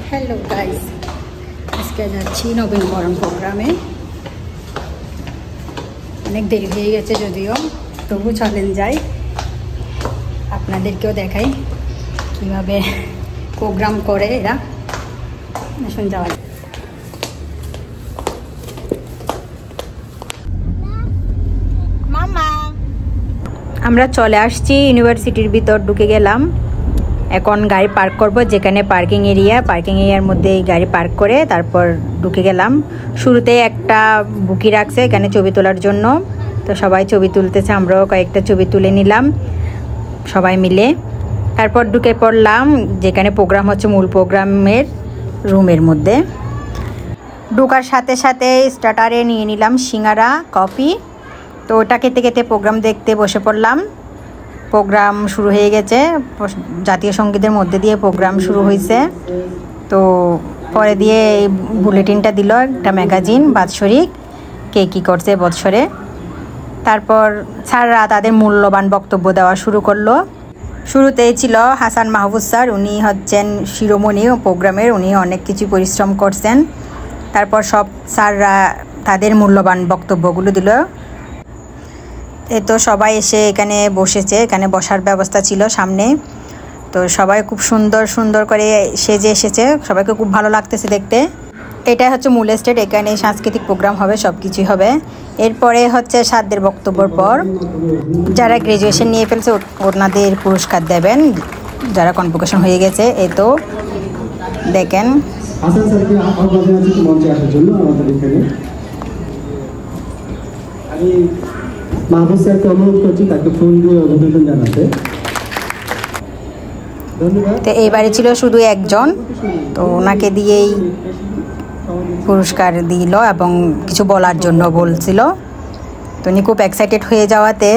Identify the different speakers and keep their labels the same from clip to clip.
Speaker 1: Hello guys, আজকে যাচ্ছি নবীনবরণ প্রোগ্রামে। অনেক দেরি হয়ে গেছে যদিও, তবু চলেন যাই, আপনাদেরকেও দেখাই কিভাবে প্রোগ্রাম করে এরা। শুন যাওয়া আমরা চলে আসছি ইউনিভার্সিটির ভিতর, ঢুকে গেলাম। এখন গাড়ি পার্ক করব, যেখানে পার্কিং এরিয়ার মধ্যে গাড়ি পার্ক করে তারপর ঢুকে গেলাম। শুরুতে একটা বুকি রাখছে এখানে ছবি তোলার জন্য, তো সবাই ছবি তুলতেছে, আমরাও কয়েকটা ছবি তুলে নিলাম সবাই মিলে। তারপর ঢুকে পড়লাম যেখানে প্রোগ্রাম হচ্ছে, মূল প্রোগ্রামের রুমের মধ্যে। ঢোকার সাথে সাথে স্টার্টারে নিয়ে নিলাম সিঙ্গারা, কফি। তো ওটা খেতে খেতে প্রোগ্রাম দেখতে বসে পড়লাম। প্রোগ্রাম শুরু হয়ে গেছে, জাতীয় সঙ্গীতের মধ্যে দিয়ে প্রোগ্রাম শুরু হয়েছে। তো পরে দিয়ে এই বুলেটিনটা দিল, একটা ম্যাগাজিন বাৎসরিক, কে কী করছে বৎসরে। তারপর স্যাররা তাদের মূল্যবান বক্তব্য দেওয়া শুরু করলো। শুরুতেই ছিল হাসান মাহফুজ স্যার, উনি হচ্ছেন শিরোমণি প্রোগ্রামের, উনি অনেক কিছু পরিশ্রম করছেন। তারপর সব স্যাররা তাদের মূল্যবান বক্তব্যগুলো দিল। এই তো সবাই এসে এখানে বসেছে, এখানে বসার ব্যবস্থা ছিল সামনে। তো সবাই খুব সুন্দর করে সেজে এসেছে, সবাইকে খুব ভালো লাগতেছে দেখতে। এটা হচ্ছে মূল স্টেজ, এখানে সাংস্কৃতিক প্রোগ্রাম হবে, সব কিছুই হবে। এরপরে হচ্ছে স্যারদের বক্তব্যের পর যারা গ্র্যাজুয়েশন নিয়ে ফেলছে ওনাদের পুরস্কার দেবেন, যারা কনভোকেশন হয়ে গেছে। এই তো দেখেন
Speaker 2: মাহফুজ স্যারকে অনুরোধ করছি তাকে ফোন দিয়ে অভিনন্দন জানাতে।
Speaker 1: তো এইবারে ছিল শুধু একজন, তো ওনাকে দিয়েই পুরস্কার দিল এবং কিছু বলার জন্য বলছিল। তো উনি খুব এক্সাইটেড হয়ে যাওয়াতে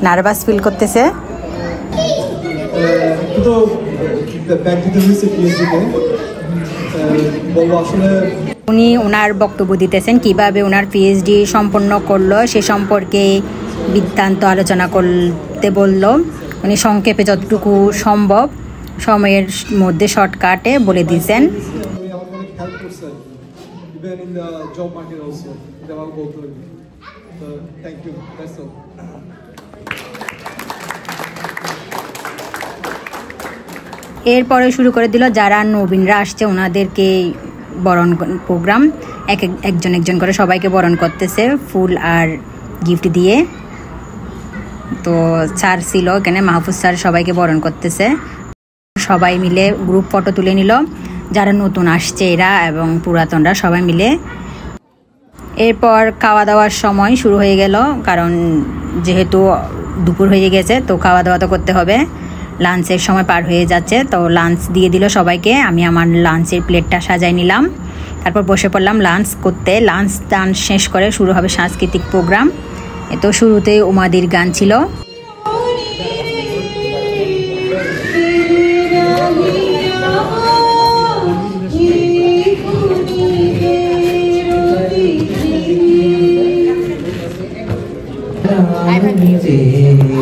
Speaker 1: নার্ভাস ফিল করতেছে। উনি ওনার বক্তব্য দিতেছেন কিভাবে ওনার পিএইচডি সম্পন্ন করলো সে সম্পর্কে বৃত্তান্ত আলোচনা করতে বলল। উনি সংক্ষেপে যতটুকু সম্ভব সময়ের মধ্যে শর্টকাটে বলে দিয়েছেন। এরপরে শুরু করে দিল যারা নবীনরা আসছে ওনাদেরকে বরণ প্রোগ্রাম, একজন করে সবাইকে বরণ করতেছে ফুল আর গিফট দিয়ে। তো স্যার ছিল এখানে, মাহফুজ স্যার সবাইকে বরণ করতেছে। সবাই মিলে গ্রুপ ফটো তুলে নিল, যারা নতুন আসছে এরা এবং পুরাতনরা সবাই মিলে। এরপর খাওয়া দাওয়ার সময় শুরু হয়ে গেল, কারণ যেহেতু দুপুর হয়ে গেছে তো খাওয়া দাওয়া তো করতে হবে। লাঞ্চের সময় পার হয়ে যাচ্ছে, তো লাঞ্চ দিয়ে দিল সবাইকে। আমি আমার লাঞ্চের প্লেটটা সাজাই নিলাম, তারপর বসে পড়লাম লাঞ্চ করতে। লাঞ্চ টান শেষ করে শুরু হবে সাংস্কৃতিক প্রোগ্রাম। এতো শুরুতেই উমাদির গান ছিল।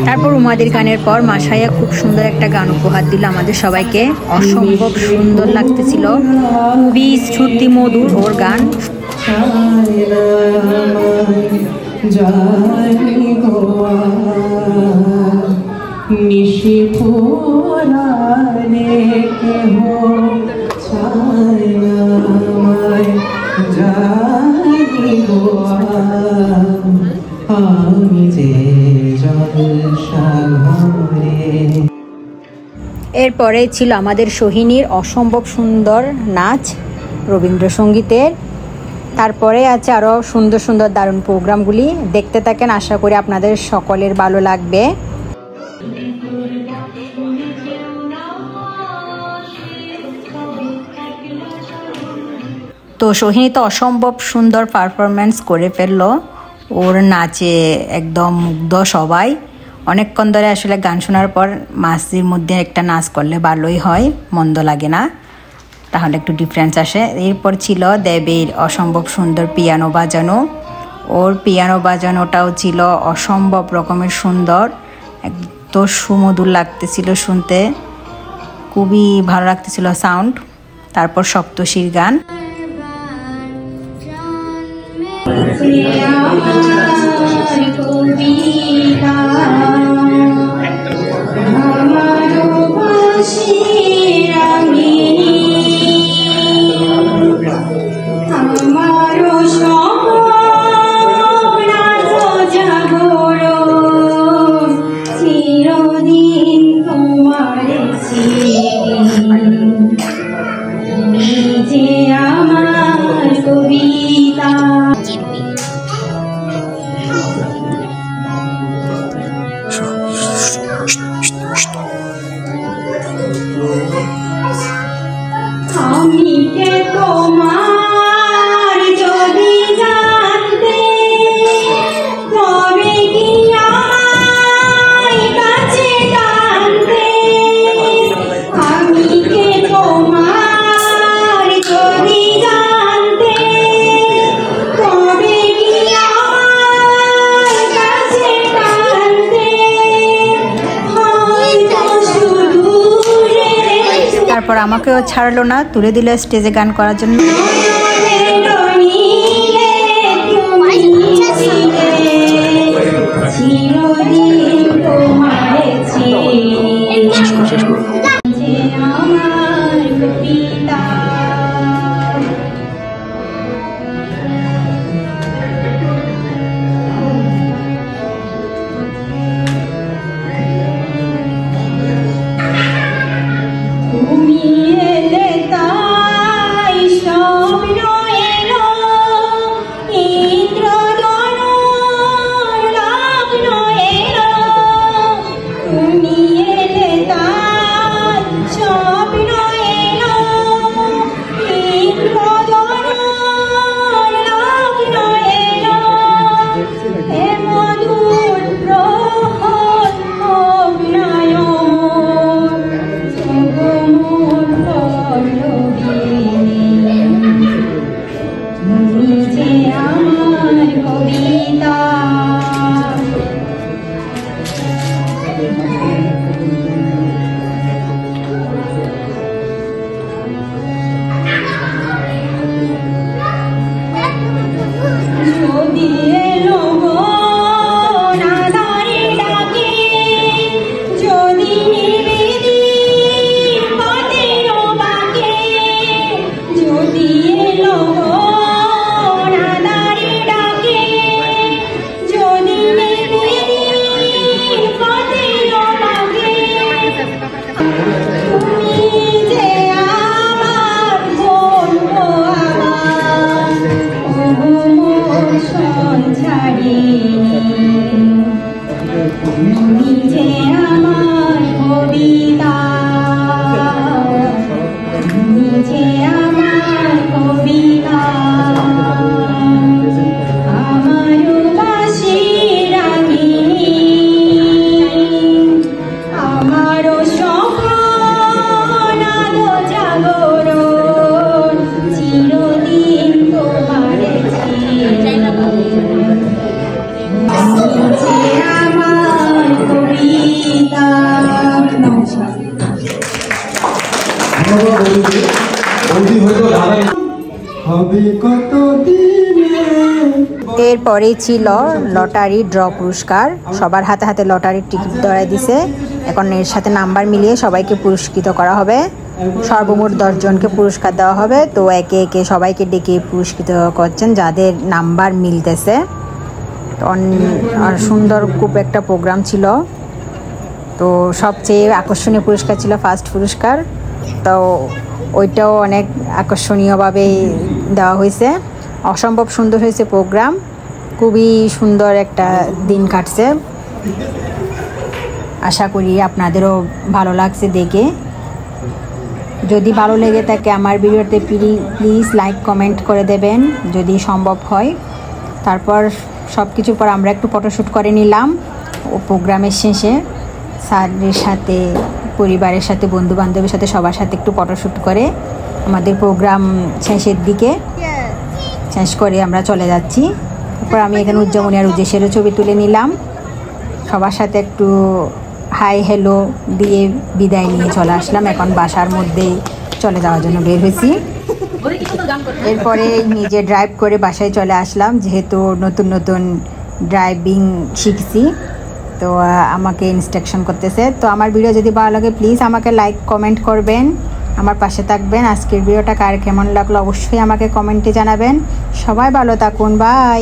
Speaker 1: তারপর উমাদির গানের পর মাসাইয়া খুব সুন্দর একটা গান উপহার দিল আমাদের সবাইকে, অসম্ভব সুন্দর লাগতেছিল, খুবই শ্রুতি মধুর ওর গান। এরপরে ছিল আমাদের সোহিনীর অসম্ভব সুন্দর নাচ রবীন্দ্রসঙ্গীতের। তারপরে আছে আরও সুন্দর দারুণ প্রোগ্রামগুলি, দেখতে থাকেন, আশা করি আপনাদের সকলের ভালো লাগবে। তো সোহিনী তো অসম্ভব সুন্দর পারফরমেন্স করে ফেললো, ওর নাচে একদম মুগ্ধ সবাই। অনেকক্ষণ ধরে আসলে গান শোনার পর মাঝের মধ্যে একটা নাচ করলে ভালোই হয়, মন্দ লাগে না, তাহলে একটু ডিফারেন্স আসে। এরপর ছিল দেবীর অসম্ভব সুন্দর পিয়ানো বাজানো, ওর পিয়ানো বাজানোটাও ছিল অসম্ভব রকমের সুন্দর, এত সুমধুর লাগতেছিল শুনতে, খুবই ভালো লাগতেছিল সাউন্ড। তারপর সপ্তশীর গান। তারপর আমাকেও ছাড়লো না, তুলে দিল স্টেজে গান করার জন্য। এরপরেই ছিল লটারি ড্র পুরস্কার। সবার হাতে হাতে লটারির টিকিট ধরাই দিছে। এখন এর সাথে নাম্বার মিলিয়ে সবাইকে পুরস্কৃত করা হবে। সর্বমোট 10 জনকে পুরস্কার দেওয়া হবে। তো একে একে সবাইকে ডেকে পুরস্কৃত করছেন যাদের নাম্বার মিলতেছে। সুন্দর খুব একটা প্রোগ্রাম ছিল। তো সবচেয়ে আকর্ষণীয় পুরস্কার ছিল ফার্স্ট পুরস্কার। তো ওইটাও অনেক আকর্ষণীয়ভাবে দেওয়া হয়েছে। অসম্ভব সুন্দর হয়েছে প্রোগ্রাম, খুবই সুন্দর একটা দিন কাটছে। আশা করি আপনাদেরও ভালো লাগছে দেখে। যদি ভালো লেগে থাকে আমার ভিডিওতে প্লিজ লাইক কমেন্ট করে দেবেন যদি সম্ভব হয়। তারপর সব কিছুর পর আমরা একটু ফটোশ্যুট করে নিলাম ও প্রোগ্রামের শেষে স্যারের সাথে, পরিবারের সাথে, বন্ধু বান্ধবের সাথে সবার সাথে একটু ফটোশ্যুট করে আমাদের প্রোগ্রাম শেষের দিকে শেষ করে আমরা চলে যাচ্ছি। তারপর আমি এখানে উজ্জামনি আর উজ্জেশেরও ছবি তুলে নিলাম। সবার সাথে একটু হাই হ্যালো দিয়ে বিদায় নিয়ে চলে আসলাম। এখন বাসার মধ্যে চলে যাওয়ার জন্য বের হয়েছি। এরপরে নিজে ড্রাইভ করে বাসায় চলে আসলাম, যেহেতু নতুন নতুন ড্রাইভিং শিখছি, তো আমাকে ইনস্ট্রাকশন করতেছে। তো আমার ভিডিও যদি ভালো লাগে প্লিজ আমাকে লাইক কমেন্ট করবেন, আমার পাশে থাকবেন। আজকের ভিডিওটা কার কেমন লাগলো অবশ্যই আমাকে কমেন্টে জানাবেন। সবাই ভালো থাকুন, বাই।